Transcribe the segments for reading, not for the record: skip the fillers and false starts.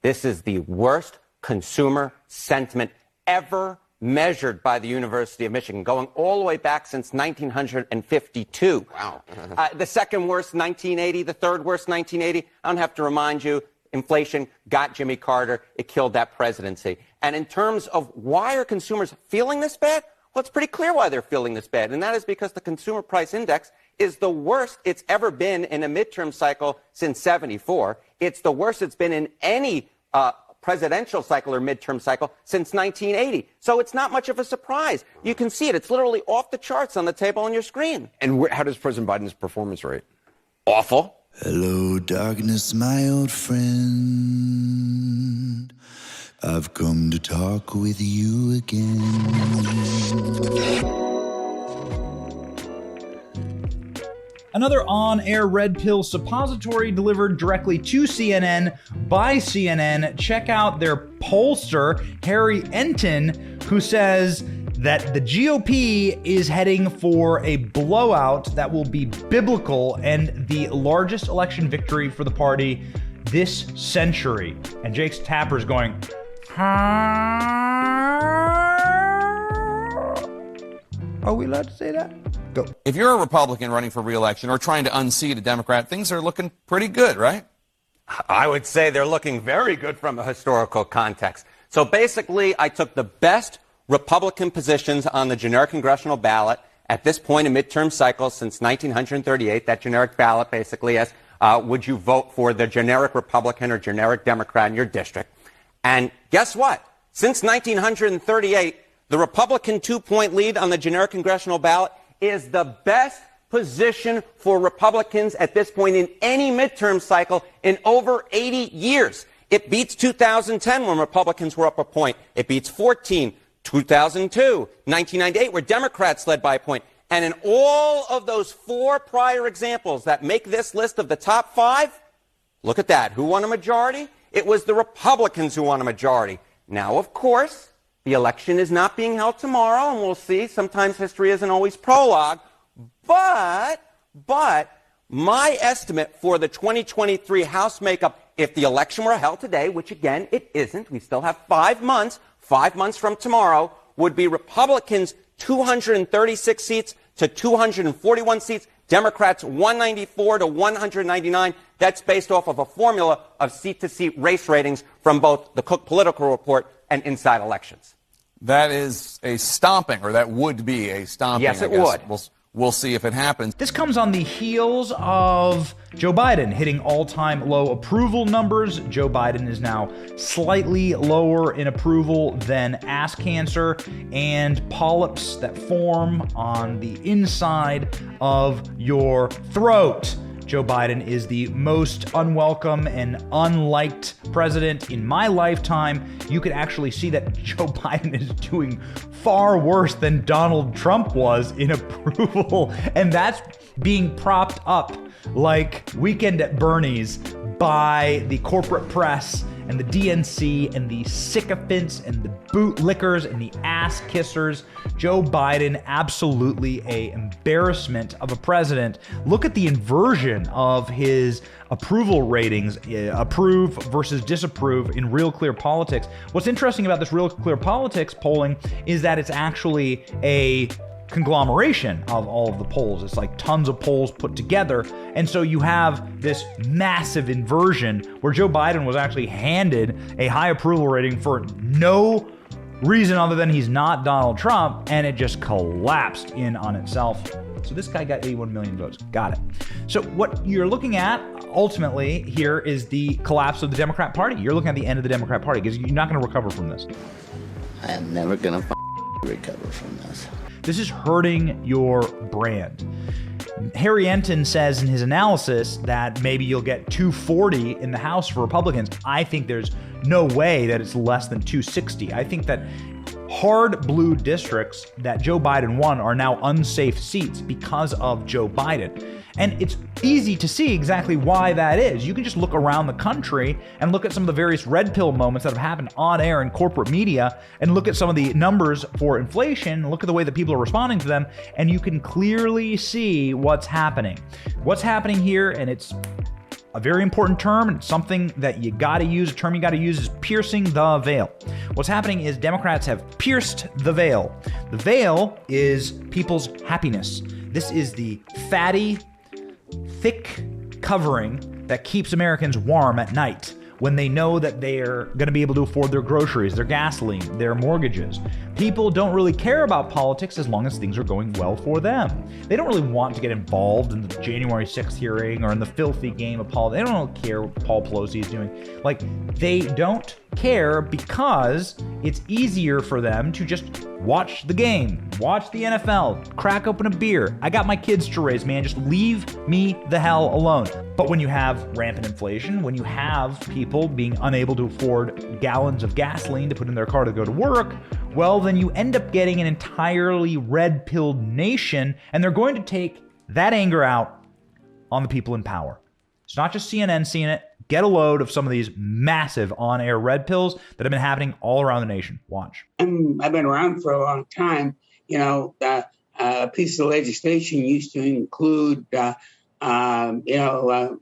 This is the worst consumer sentiment ever measured by the University of Michigan, going all the way back since 1952. Wow. The second worst, 1980. The third worst, 1980. I don't have to remind you, inflation got Jimmy Carter. It killed that presidency. And in terms of why are consumers feeling this bad? Well, it's pretty clear why they're feeling this bad, and that is because the consumer price index is the worst it's ever been in a midterm cycle since 74. It's the worst it's been in any presidential cycle or midterm cycle since 1980. So it's not much of a surprise. You can see it. It's literally off the charts on the table on your screen. And how does President Biden's performance rate? Awful. Hello, darkness, my old friend. I've come to talk with you again. Another on-air red pill suppository delivered directly to CNN by CNN. Check out their pollster, Harry Enten, who says that the GOP is heading for a blowout that will be biblical and the largest election victory for the party this century. And Jake's Tapper's going, are we allowed to say that? Go. If you're a Republican running for re-election or trying to unseat a Democrat, things are looking pretty good, right? I would say they're looking very good from a historical context. So basically, I took the best Republican positions on the generic congressional ballot at this point in midterm cycles since 1938. That generic ballot basically is, would you vote for the generic Republican or generic Democrat in your district? And guess what? Since 1938, the Republican 2-point lead on the generic congressional ballot is the best position for Republicans at this point in any midterm cycle in over 80 years. It beats 2010 when Republicans were up a point. It beats 2014, 2002, 1998 where Democrats led by a point. And in all of those 4 prior examples that make this list of the top 5, look at that. Who won a majority? It was the Republicans who won a majority. Now, of course, the election is not being held tomorrow, and we'll see. Sometimes history isn't always prologue. But my estimate for the 2023 House makeup, if the election were held today, which again it isn't, we still have 5 months from tomorrow, would be Republicans 236 seats to 241 seats, Democrats 194 to 199. That's based off of a formula of seat-to-seat race ratings from both the Cook Political Report and Inside Elections. That is a stomping, or that would be a stomping. Yes, it would. We'll see if it happens. This comes on the heels of Joe Biden hitting all-time low approval numbers. Joe Biden is now slightly lower in approval than ass cancer and polyps that form on the inside of your throat. Joe Biden is the most unwelcome and unliked president in my lifetime. You could actually see that Joe Biden is doing far worse than Donald Trump was in approval. And that's being propped up like Weekend at Bernie's by the corporate press and the DNC and the sycophants and the bootlickers and the ass kissers. Joe Biden, absolutely an embarrassment of a president. Look at the inversion of his approval ratings, approve versus disapprove in Real Clear Politics. What's interesting about this Real Clear Politics polling is that it's actually a conglomeration of all of the polls. It's like tons of polls put together. And so you have this massive inversion where Joe Biden was actually handed a high approval rating for no reason other than he's not Donald Trump, and it just collapsed in on itself. So this guy got 81 million votes. Got it. So what you're looking at ultimately here is the collapse of the Democrat Party. You're looking at the end of the Democrat Party because you're not going to recover from this. I am never going to recover from this. This is hurting your brand. Harry Enten says in his analysis that maybe you'll get 240 in the House for Republicans. I think there's no way that it's less than 260. I think that hard blue districts that Joe Biden won are now unsafe seats because of Joe Biden. And it's easy to see exactly why that is. You can just look around the country and look at some of the various red pill moments that have happened on air in corporate media and look at some of the numbers for inflation, look at the way that people are responding to them, and you can clearly see what's happening. What's happening here, and it's a very important term, and something that you gotta use, a term you gotta use, is piercing the veil. What's happening is Democrats have pierced the veil. The veil is people's happiness. This is the fatty, thick covering that keeps Americans warm at night when they know that they're going to be able to afford their groceries, their gasoline, their mortgages. People don't really care about politics as long as things are going well for them. They don't really want to get involved in the January 6th hearing or in the filthy game of politics. They don't care what Paul Pelosi is doing. Like, they don't care because it's easier for them to just watch the game, watch the NFL, crack open a beer. I got my kids to raise, man. Just leave me the hell alone. But when you have rampant inflation, when you have people being unable to afford gallons of gasoline to put in their car to go to work, well, then you end up getting an entirely red-pilled nation, and they're going to take that anger out on the people in power. It's not just CNN seeing it. Get a load of some of these massive on-air red pills that have been happening all around the nation. Watch. I've been around for a long time. You know, a piece of legislation used to include, I don't know,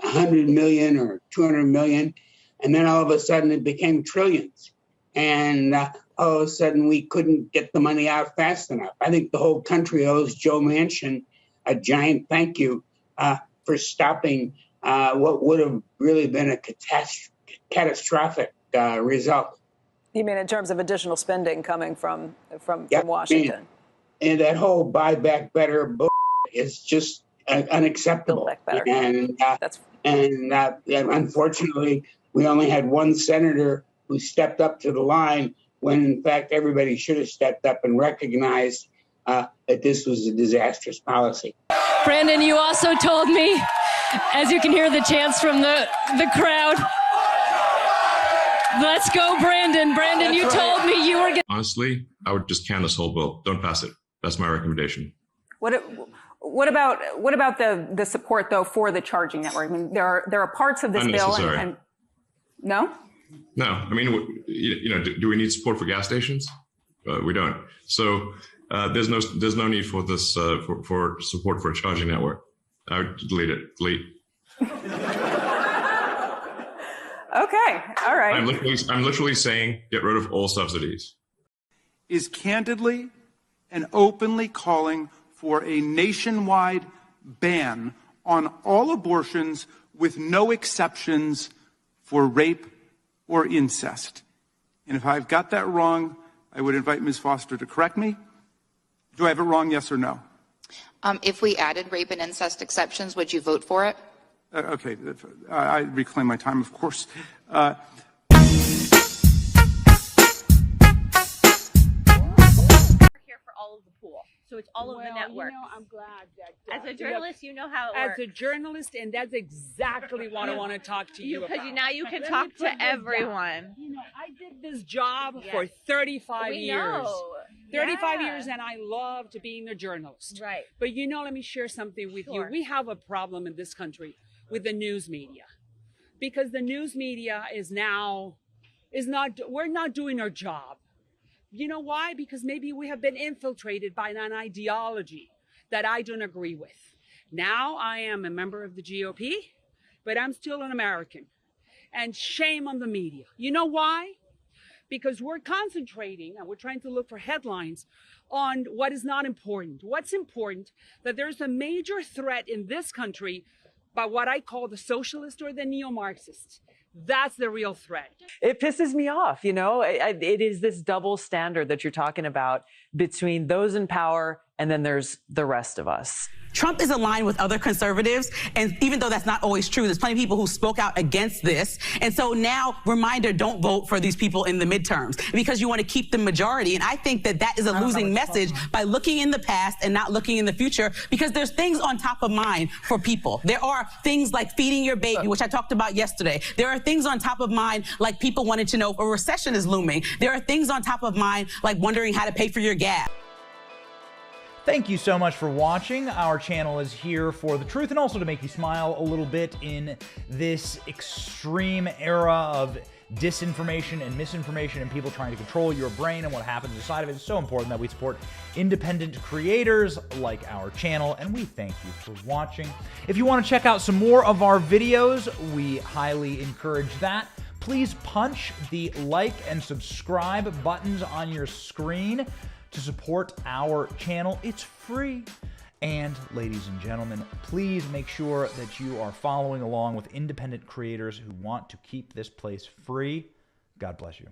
100 million or 200 million. And then all of a sudden it became trillions. And all of a sudden we couldn't get the money out fast enough. I think the whole country owes Joe Manchin a giant thank you for stopping what would have really been a catastrophic result. You mean in terms of additional spending coming from Washington? And that whole Buy Back Better bull is just unacceptable. Build Back Better. And unfortunately, we only had one senator who stepped up to the line when, in fact, everybody should have stepped up and recognized that this was a disastrous policy. Brandon, you also told me, as you can hear the chants from the crowd, let's go, Brandon. Brandon, you told me you were going. Honestly, I would just can this whole bill. Don't pass it. That's my recommendation. What about the support, though, for the charging network? I mean, there are parts of this bill and no? No. I mean, do we need support for gas stations? We don't. So there's no need for this for support for a charging network. I would delete it. Delete. Okay. All right. I'm literally saying get rid of all subsidies. Is candidly and openly calling for a nationwide ban on all abortions with no exceptions for rape or incest. And if I've got that wrong, I would invite Ms. Foster to correct me. Do I have it wrong, yes or no? If we added rape and incest exceptions, would you vote for it? Okay, I reclaim my time, of course. Here for all of the pool, so it's all of the network. I'm glad that as a journalist, you know how it works. As a journalist, and that's exactly what I want to talk to you about. Because now you can talk to everyone. You know, I did this job for 35 years. 35 years, and I loved being a journalist. Right. But let me share something with you. We have a problem in this country with the news media, because the news media we're not doing our job. You know why? Because maybe we have been infiltrated by an ideology that I don't agree with. Now I am a member of the GOP, but I'm still an American. And shame on the media. You know why? Because we're concentrating and we're trying to look for headlines on what is not important. What's important, that there's a major threat in this country by what I call the socialist or the neo-Marxist. That's the real threat. It pisses me off, it is this double standard that you're talking about between those in power and then there's the rest of us. Trump is aligned with other conservatives, and even though that's not always true, there's plenty of people who spoke out against this. And so now, reminder, don't vote for these people in the midterms because you want to keep the majority. And I think that is a losing message by looking in the past and not looking in the future, because there's things on top of mind for people. There are things like feeding your baby, which I talked about yesterday. There are things on top of mind like people wanting to know if a recession is looming. There are things on top of mind like wondering how to pay for your gas. Thank you so much for watching. Our channel is here for the truth and also to make you smile a little bit in this extreme era of disinformation and misinformation and people trying to control your brain and what happens inside of it. It's so important that we support independent creators like our channel, and we thank you for watching. If you want to check out some more of our videos, we highly encourage that. Please punch the like and subscribe buttons on your screen to support our channel. It's free. And ladies and gentlemen, please make sure that you are following along with independent creators who want to keep this place free. God bless you.